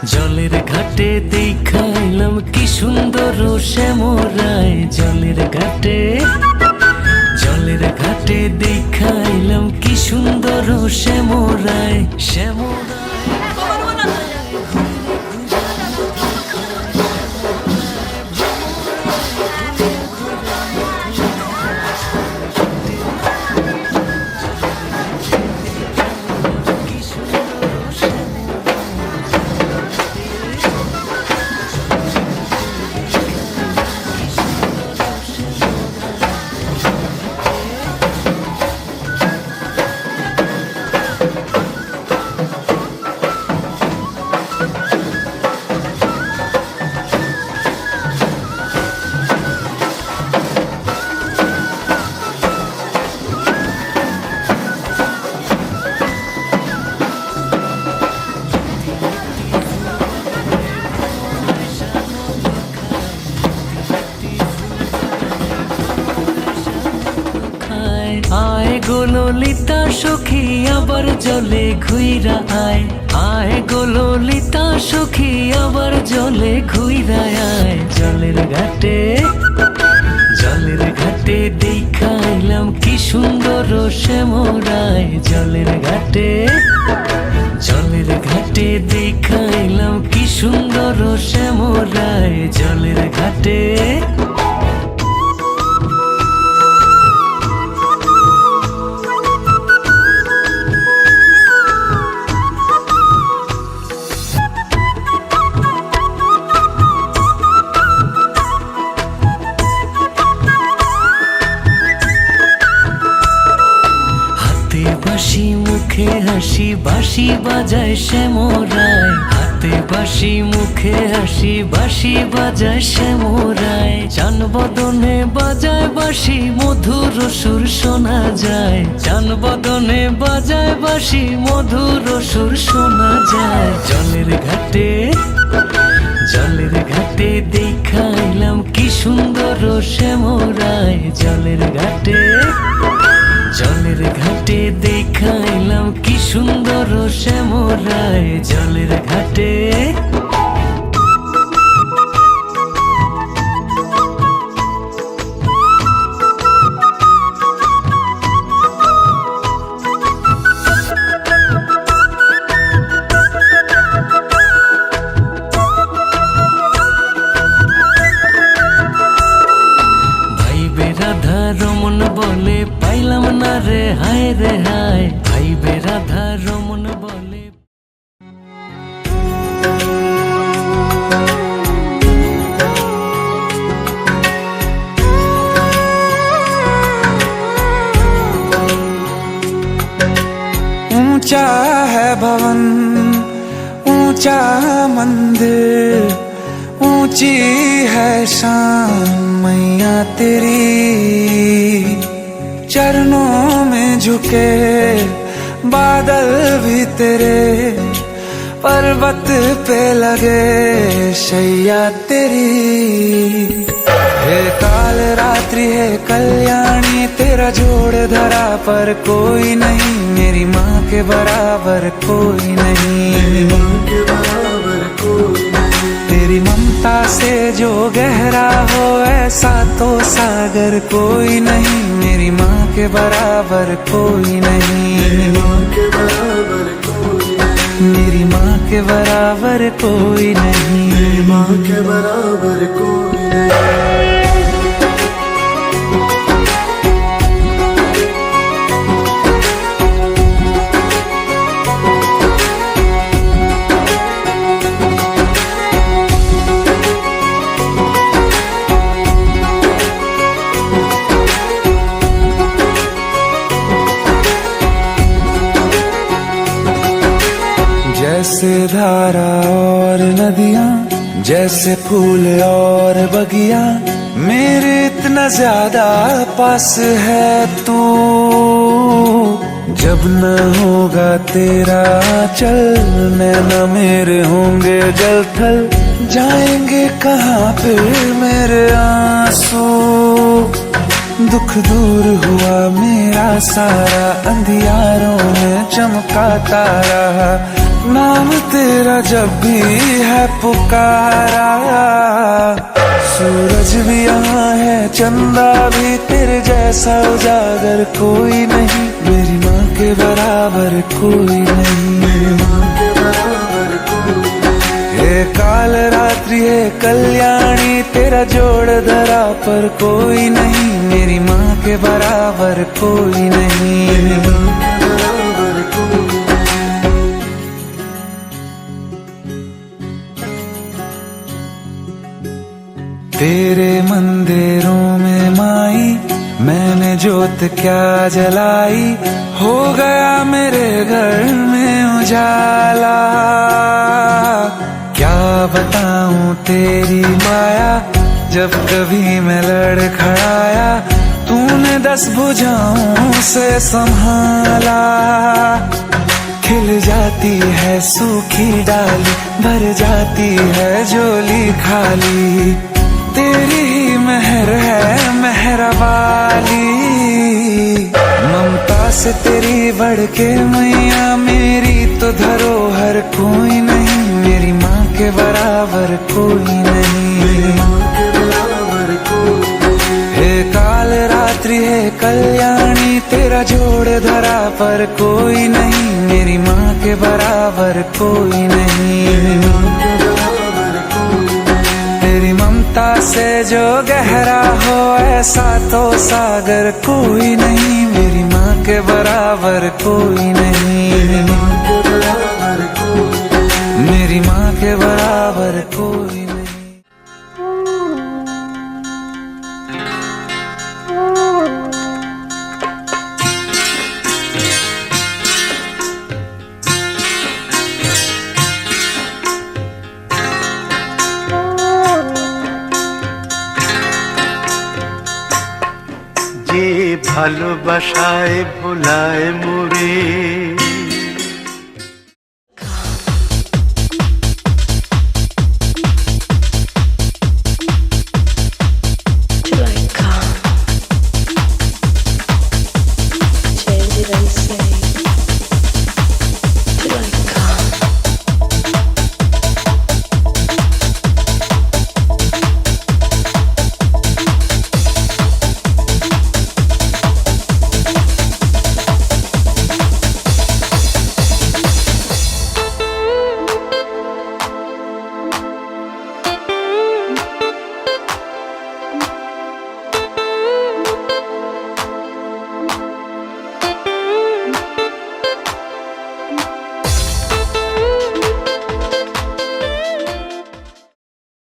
জলের ঘাটে দেখাইলাম কি সুন্দর শ্যামরায়। জলের ঘাটে দেখাইলাম কি সুন্দর শ্যামরায়। আয় গো ললিতা সখী আবার জলে ঘুইরা আয়। আয় গো ললিতা সখী আবার জলে ঘুইরা আয়। জলের ঘাটে দেখাইলাম কি সুন্দর শ্যামরায়। জলের ঘাটে দেখাইলাম কি সুন্দর শ্যামরায়। জলের ঘাটে বাঁশি মুখে হাসি বাঁশি বাজায় শ্যামরায়। হাতে বাঁশি মুখে হাসি বাঁশি বাজায় শ্যামরায়। চান বদনে বাজায় বাঁশি মধুর সুর শোনা যায়। চান বদনে বাজায় বাঁশি মধুর সুর শোনা যায়। জলের ঘাটে দেখাইলাম কি সুন্দর শ্যামরায়। জলের ঘাটে দেখাইলাম কি সুন্দর শ্যামরায়। জলের ঘাটে রাধা রমন বলে পাইলাম না রে হায় রে হায়। ভাইবে রাধা রমন বলে ऊंचा है भवन ऊंचा मंदिर ऊंची है शान मैया तेरी। चरणों में झुके बादल भी तेरे पर्वत पे लगे शैया तेरी। हे काल रात्रि है कल्याणी तेरा जोड़ धरा पर कोई नहीं। मेरी माँ के बराबर कोई नहीं। तेरी ममता से जो गहरा हो ऐसा तो सागर कोई नहीं। मेरी माँ के बराबर कोई नहीं। मेरी माँ के बराबर कोई नहीं। मेरी माँ के बराबर कोई नहीं। जैसे धारा और नदियाँ जैसे फूल और बगिया मेरे इतना ज्यादा पास है तू। जब न होगा तेरा चल नैना मेरे होंगे जल थल। जाएंगे कहाँ फिर मेरे आंसू। दुख दूर हुआ मेरा सारा अंधियारों में चमका तारा। नाम तेरा जब भी है पुकारा, सूरज भी यहाँ है, चंदा भी, तेरे जैसा उजागर कोई नहीं, मेरी माँ के बराबर कोई नहीं, मेरी माँ के बराबर कोई नहीं। हे काल रात्रि है कल्याणी, तेरा जोड़ धरा पर कोई नहीं, मेरी माँ के बराबर कोई नहीं, मेरी माँ के बराबर कोई नहीं। तेरे मंदिरों में माई मैंने जोत क्या जलाई, हो गया मेरे घर में उजाला। क्या बताऊं तेरी माया, जब कभी मैं लड़खड़ाया, तूने 10 भुजाओं से संभाला। खिल जाती है सूखी डाली, भर जाती है झोली खाली, तेरी ही मेहर है मेहर वाली। ममता से तेरी बढ़ के मैया, मेरी तो धरोहर कोई नहीं, मेरी माँ के बराबर कोई नहीं, मेरी माँ के बराबर कोई नहीं। हे काल रात्रि है कल्याणी, तेरा जोड़ धरा पर कोई नहीं, मेरी माँ के बराबर कोई नहीं, मेरी माँ के बराबर कोई नहीं। तेरी ममता से जो गहरा हो ऐसा तो सागर कोई नहीं, मेरी माँ के बराबर कोई नहीं, मेरी माँ के बराबर कोई नहीं, मेरी माँ के बराबर कोई नहीं। যে ভালোবাসায় ভোলায় মোরে,